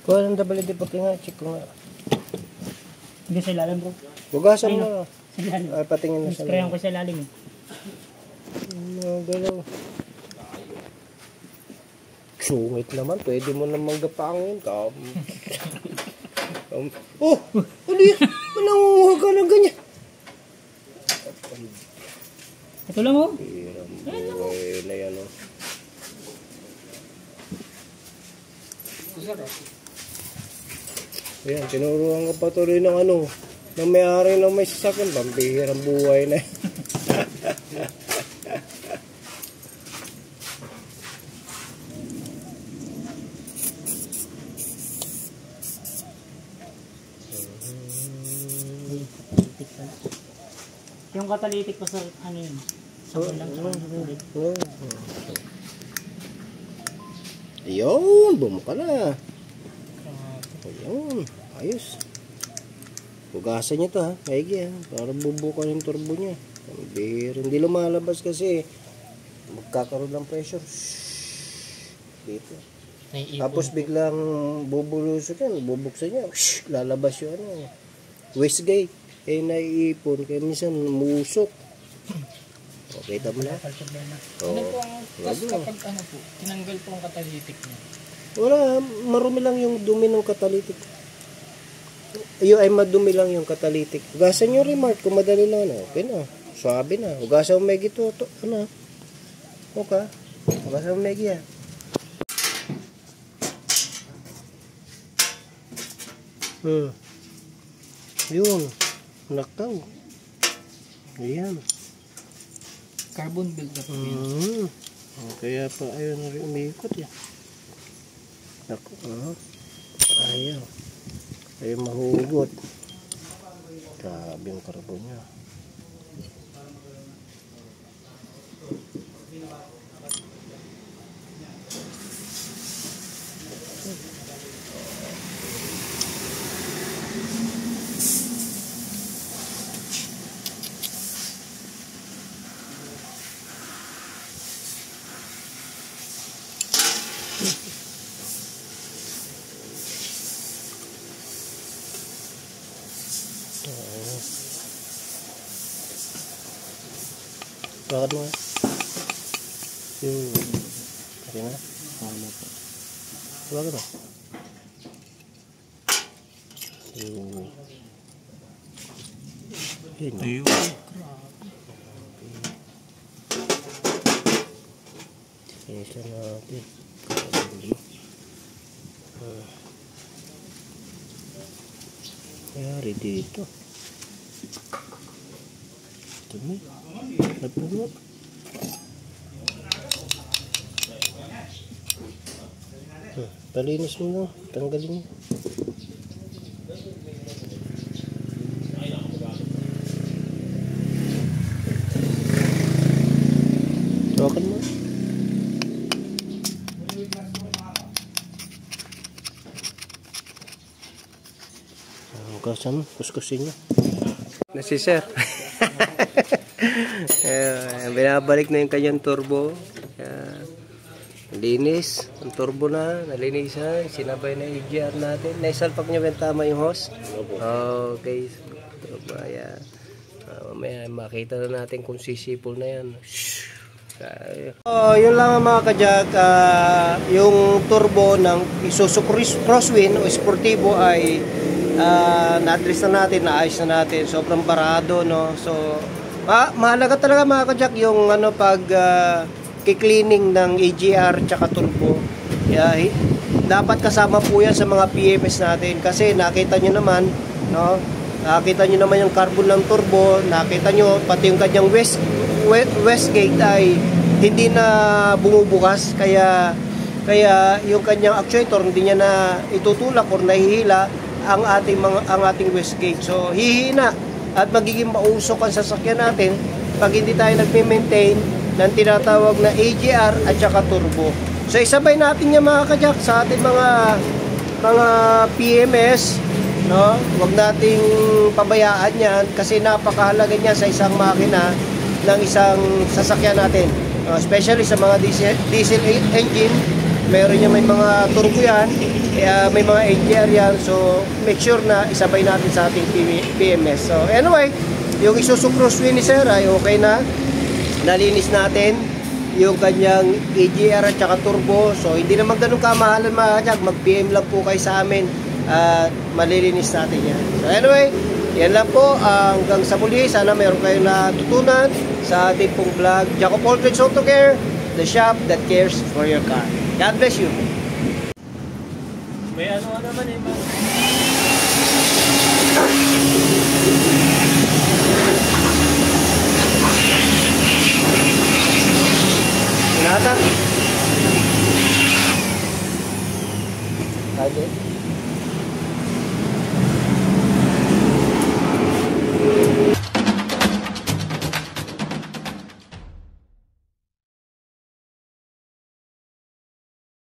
Kuha ng WD pati nga, check ko nga. Hindi sa ilalim bro. Bugasan mo. Sa ilalim. Ay, patingin na sa sprayan ko sa ilalim eh. Galaw. Sungit naman, pwede mo namang gapangin. Oh! Ano yan? Manangunguha ka ng ganyan. Ito lang oh. Hirang buhay na yan oh. Ayan, tinuruan ka pa tuloy ng ano, ng may-ari ng may sasakyan, pampihirang buhay na. Yung catalytic pa sa ano yun? Sabon lang. Ayun, bumuka na. Ayun, ayos. Hugasan niya to ha, maigi ha. Para bubuka yung turbo niya. Hindi lumalabas kasi magkakaroon ng pressure. Dito. Tapos biglang bubulusok yan, bubuksan niya. Lalabas yung ano, wastegate. Eh naiipon, kaya minsan musok. Okay, tama na. Ano po ang kapag ano po, tinanggal po ang catalytic niya? Wala, marumi lang yung dumi ng catalytic. Ayun ay madumi lang yung catalytic. Hugasan nyo remark kung madali lang na. Okay na. Swabe na. Hugasan mo megi to. Ano? Okay. Hugasan mo megi ha. Yun. Nakaw. Ayan. Carbon buildup po yun. Kaya pa ayun na rin umiikot yan. Naku, ayaw. Ayaw mahugot. Grabe yung carbon niya. Bakit mo? Okay na? Ano po? Bakit mo? Ayun. Isa natin. Kayari dito. Dumi. Napunot. Palinis mo na. Tanggalin mo. Tawakan mo. Hugasan mo. Kuskusin niya. Si sir. Binabalik na yung kanyang turbo. Linis ang turbo na, nalinisan, sinabay na EGR natin. Naisalpak niya ba tama yung hose? Okay. Turbo, ayan. Mamaya makita na natin kung sisipol na yan. Yun lang mga kajag, yung turbo ng Isuzu Crosswind o Sportivo ay na-address na natin, naayos na natin. Sobrang parado, no? So mahalaga talaga mga kajak yung ano pag ki-cleaning ng EGR tsaka turbo. Kaya dapat kasama po yan sa mga PMS natin kasi nakita nyo naman, no? Nakita nyo naman yung carbon ng turbo, nakita nyo pati yung kanyang wastegate ay hindi na bumubukas, kaya yung kanyang actuator hindi niya na itutulak or nahihila ang ating wastegate. So hihina at magiging mausok ang sasakyan natin pag hindi tayo nagme-maintain ng tinatawag na EGR at saka turbo. So isabay natin yung mga kajak sa ating mga PMS, no? Huwag nating pabayaan yan kasi napakahalaga niya sa isang makina ng isang sasakyan natin, especially sa mga diesel engine meron niya may mga turbo yan, may mga AGR yan. So make sure na isabay natin sa ating PMS. So anyway, yung Isuzu Crosswind ni Sir ay okay na. Nalinis natin yung kanyang AGR at saka turbo. So hindi naman ganun kamahalan mga kanyag. Mag-PM lang po kayo sa amin at malilinis natin yan. So anyway, yan lang po. Hanggang sa muli, sana meron kayong natutunan sa ating pong vlog. Jacob Aldrich Auto Care, the shop that cares for your car. God bless you. May ano naman eh. Nata. Okay.